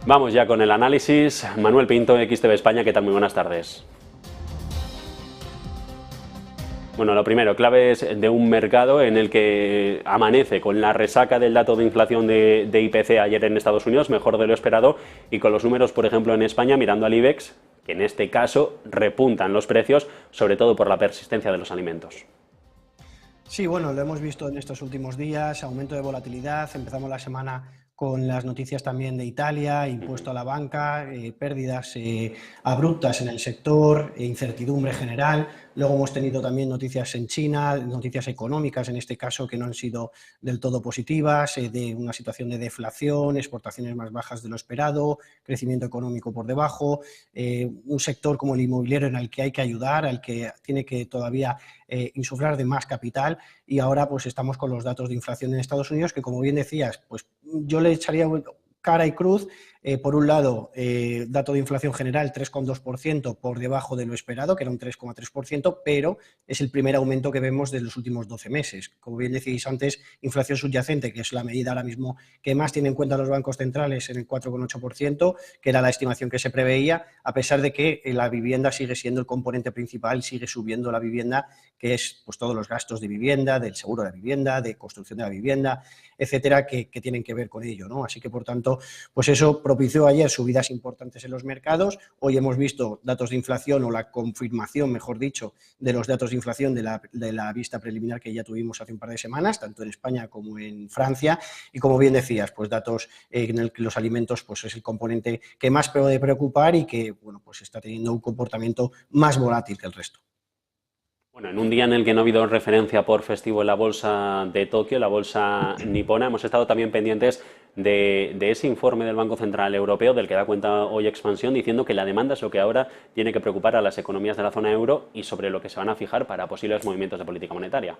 Vamos ya con el análisis. Manuel Pinto, XTV España, ¿qué tal? Muy buenas tardes. Bueno, lo primero, claves de un mercado en el que amanece con la resaca del dato de inflación de IPC ayer en Estados Unidos, mejor de lo esperado, y con los números, por ejemplo, en España, mirando al IBEX, que en este caso repuntan los precios, sobre todo por la persistencia de los alimentos. Sí, bueno, lo hemos visto en estos últimos días, aumento de volatilidad, empezamos la semana con las noticias también de Italia, impuesto a la banca, pérdidas abruptas en el sector, incertidumbre general. Luego hemos tenido también noticias en China, noticias económicas en este caso que no han sido del todo positivas, de una situación de deflación, exportaciones más bajas de lo esperado, crecimiento económico por debajo, un sector como el inmobiliario en el que hay que ayudar, al que tiene que todavía insuflar de más capital, y ahora pues estamos con los datos de inflación en Estados Unidos que, como bien decías, pues yo le echaría cara y cruz. Por un lado, dato de inflación general 3,2% por debajo de lo esperado, que era un 3,3%, pero es el primer aumento que vemos de los últimos 12 meses. Como bien decís antes, inflación subyacente, que es la medida ahora mismo que más tienen en cuenta los bancos centrales, en el 4,8%, que era la estimación que se preveía, a pesar de que la vivienda sigue siendo el componente principal, sigue subiendo la vivienda, que es pues todos los gastos de vivienda, del seguro de la vivienda, de construcción de la vivienda, etcétera, que tienen que ver con ello, ¿no? Así que, por tanto, pues eso propició ayer subidas importantes en los mercados. Hoy hemos visto datos de inflación, o la confirmación, mejor dicho, de los datos de inflación de la vista preliminar que ya tuvimos hace un par de semanas, tanto en España como en Francia, y como bien decías, pues datos en el que los alimentos pues es el componente que más puede preocupar y que, bueno, pues está teniendo un comportamiento más volátil que el resto. Bueno, en un día en el que no ha habido referencia por festivo en la bolsa de Tokio, la bolsa nipona, hemos estado también pendientes de ese informe del Banco Central Europeo, del que da cuenta hoy Expansión, diciendo que la demanda es lo que ahora tiene que preocupar a las economías de la zona euro y sobre lo que se van a fijar para posibles movimientos de política monetaria.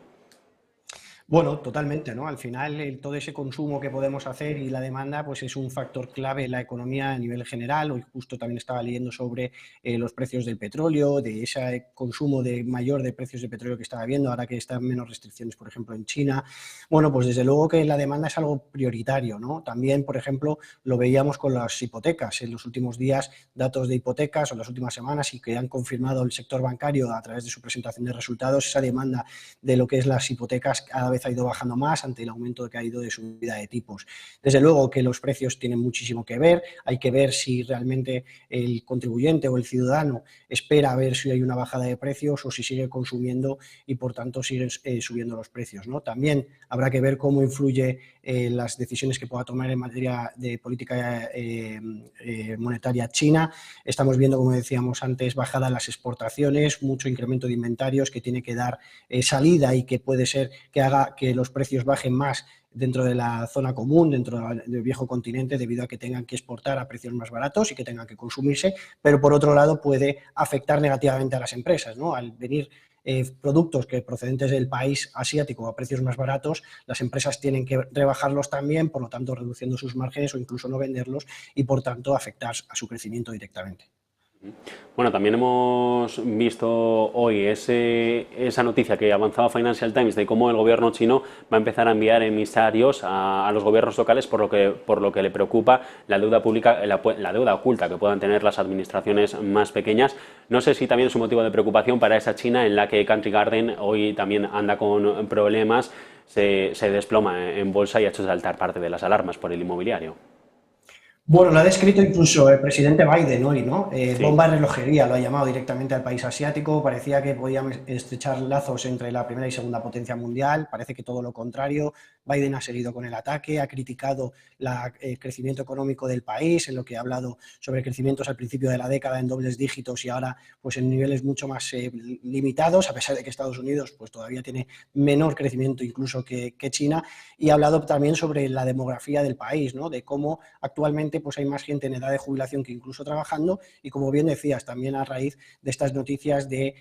Bueno, totalmente, ¿no? Al final, todo ese consumo que podemos hacer y la demanda, pues es un factor clave en la economía a nivel general. Hoy justo también estaba leyendo sobre los precios del petróleo, de ese consumo mayor de precios de petróleo que estaba viendo, ahora que están menos restricciones, por ejemplo, en China. Bueno, pues desde luego que la demanda es algo prioritario, ¿no? También, por ejemplo, lo veíamos con las hipotecas. En los últimos días, datos de hipotecas, o las últimas semanas, y que han confirmado el sector bancario a través de su presentación de resultados, esa demanda de lo que es las hipotecas cada vez ha ido bajando más ante el aumento que ha ido de subida de tipos. Desde luego que los precios tienen muchísimo que ver, hay que ver si realmente el contribuyente o el ciudadano espera a ver si hay una bajada de precios o si sigue consumiendo y por tanto siguen subiendo los precios, ¿no? También habrá que ver cómo influye las decisiones que pueda tomar en materia de política monetaria China. Estamos viendo, como decíamos antes, bajada en las exportaciones, mucho incremento de inventarios que tiene que dar salida y que puede ser que haga que los precios bajen más dentro de la zona común, dentro del viejo continente, debido a que tengan que exportar a precios más baratos y que tengan que consumirse, pero por otro lado puede afectar negativamente a las empresas, ¿no? Al venir productos que procedentes del país asiático a precios más baratos, las empresas tienen que rebajarlos también, por lo tanto reduciendo sus márgenes o incluso no venderlos y por tanto afectar a su crecimiento directamente. Bueno, también hemos visto hoy esa noticia que avanzaba Financial Times de cómo el gobierno chino va a empezar a enviar emisarios a los gobiernos locales por lo que le preocupa la deuda pública, la deuda oculta que puedan tener las administraciones más pequeñas. No sé si también es un motivo de preocupación para esa China en la que Country Garden hoy también anda con problemas, se desploma en bolsa y ha hecho saltar parte de las alarmas por el inmobiliario. Bueno, lo ha descrito incluso el presidente Biden hoy, ¿no? Sí. Bomba de relojería, lo ha llamado directamente al país asiático. Parecía que podían estrechar lazos entre la primera y segunda potencia mundial. Parece que todo lo contrario. Biden ha seguido con el ataque, ha criticado el crecimiento económico del país, en lo que ha hablado sobre crecimientos al principio de la década en dobles dígitos y ahora pues en niveles mucho más limitados, a pesar de que Estados Unidos pues todavía tiene menor crecimiento incluso que China. Y ha hablado también sobre la demografía del país, ¿no? De cómo actualmente pues hay más gente en edad de jubilación que incluso trabajando, y como bien decías, también a raíz de estas noticias de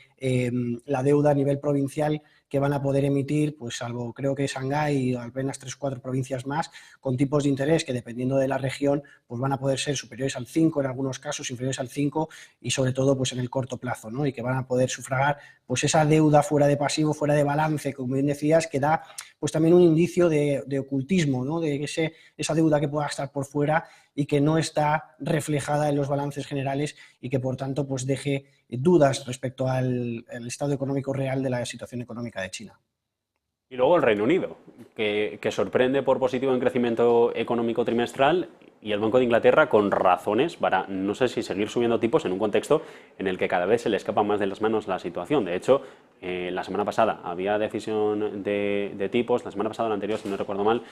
la deuda a nivel provincial que van a poder emitir, pues salvo creo que Shanghái y apenas 3 o 4 provincias más, con tipos de interés que dependiendo de la región, pues van a poder ser superiores al 5, en algunos casos inferiores al 5 y sobre todo pues en el corto plazo, ¿no? Y que van a poder sufragar pues esa deuda fuera de pasivo, fuera de balance, como bien decías, que da pues también un indicio de ocultismo, ¿no? De esa deuda que pueda estar por fuera y que no está reflejada en los balances generales y que por tanto pues deje dudas respecto al estado económico real de la situación económica de China. Y luego el Reino Unido, que sorprende por positivo en crecimiento económico trimestral, y el Banco de Inglaterra con razones para, no sé si seguir subiendo tipos en un contexto en el que cada vez se le escapa más de las manos la situación. De hecho, la semana pasada había decisión de tipos, la semana pasada o la anterior, si no recuerdo mal,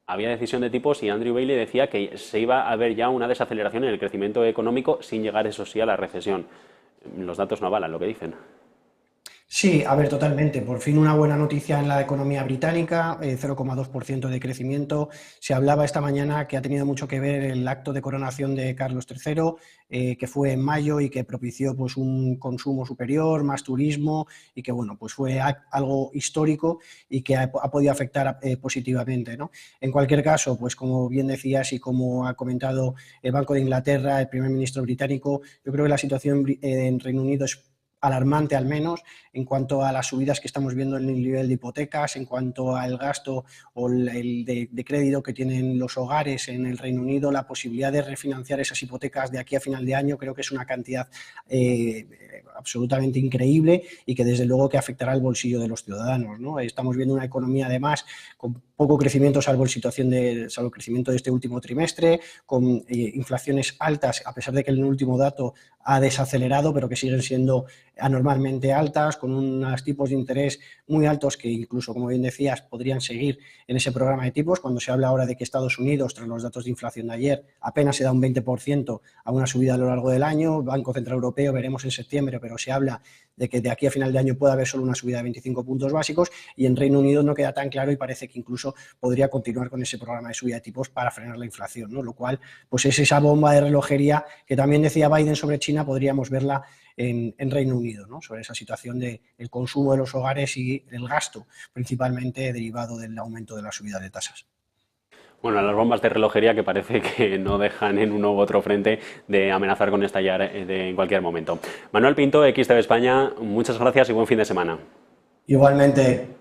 había decisión de tipos y Andrew Bailey decía que se iba a ver ya una desaceleración en el crecimiento económico sin llegar, eso sí, a la recesión. Los datos no avalan lo que dicen. Sí, a ver, totalmente. Por fin una buena noticia en la economía británica, 0,2% de crecimiento. Se hablaba esta mañana que ha tenido mucho que ver el acto de coronación de Carlos III, que fue en mayo y que propició pues, un consumo superior, más turismo y que bueno, pues fue algo histórico y que ha podido afectar positivamente, ¿no? En cualquier caso, pues como bien decías y como ha comentado el Banco de Inglaterra, el primer ministro británico, yo creo que la situación en Reino Unido es alarmante al menos en cuanto a las subidas que estamos viendo en el nivel de hipotecas, en cuanto al gasto o el de crédito que tienen los hogares en el Reino Unido, la posibilidad de refinanciar esas hipotecas de aquí a final de año, creo que es una cantidad absolutamente increíble y que desde luego que afectará al bolsillo de los ciudadanos, ¿no? Estamos viendo una economía además con poco crecimiento salvo el crecimiento de este último trimestre, con inflaciones altas, a pesar de que el último dato ha desacelerado, pero que siguen siendo anormalmente altas, con unos tipos de interés muy altos que incluso, como bien decías, podrían seguir en ese programa de tipos. Cuando se habla ahora de que Estados Unidos, tras los datos de inflación de ayer, apenas se da un 20% a una subida a lo largo del año, Banco Central Europeo veremos en septiembre, pero se habla de que de aquí a final de año puede haber solo una subida de 25 puntos básicos y en Reino Unido no queda tan claro y parece que incluso podría continuar con ese programa de subida de tipos para frenar la inflación, ¿no? Lo cual pues es esa bomba de relojería que también decía Biden sobre China, podríamos verla en Reino Unido, ¿no? Sobre esa situación del consumo de los hogares y el gasto, principalmente derivado del aumento de la subida de tasas. Bueno, las bombas de relojería que parece que no dejan en uno u otro frente de amenazar con estallar en cualquier momento. Manuel Pinto, XTV España, muchas gracias y buen fin de semana. Igualmente.